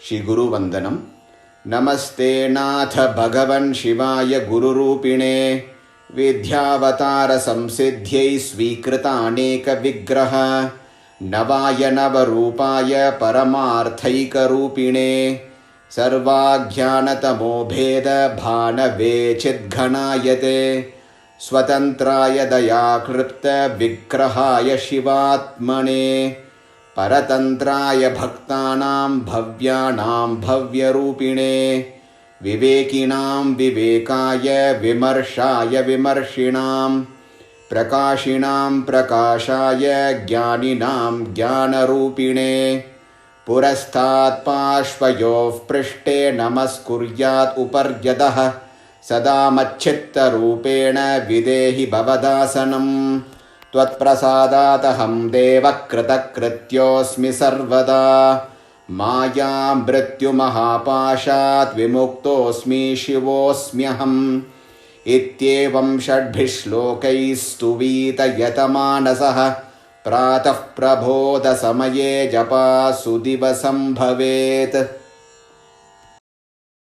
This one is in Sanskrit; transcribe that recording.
श्रीगुरुवन्दनं। नमस्ते नाथ भगवन् शिवाय गुरुरूपिणे विद्यावतारसंसिद्ध्यै स्वीकृतानेकविग्रह नवाय नवरूपाय परमार्थैकरूपिणे सर्वाज्ञानतमोभेदभानवे चिद्घनायते स्वतन्त्राय दयाक्लृप्तविग्रहाय शिवात्मने परतन्त्राय भक्तानां भव्यानां भव्यरूपिणे विवेकिनां विवेकाय विमर्शाय विमर्शिणां प्रकाशिनां प्रकाशाय ज्ञानिनां ज्ञानरूपिणे पुरस्तात् पार्श्वयोः पृष्ठे नमस्कुर्यात् उपर्यतः सदा मच्चित्तरूपेण विदेहि भवदासनं त्वत्प्रसादादहं देवः कृतकृत्योऽस्मि सर्वदा माया मृत्युमहापाशात् विमुक्तोऽस्मि शिवोऽस्म्यहम् इत्येवं षड्भिः श्लोकैः स्तुवीतयतमानसः प्रातः प्रबोधसमये जपा सुदिवसं भवेत्।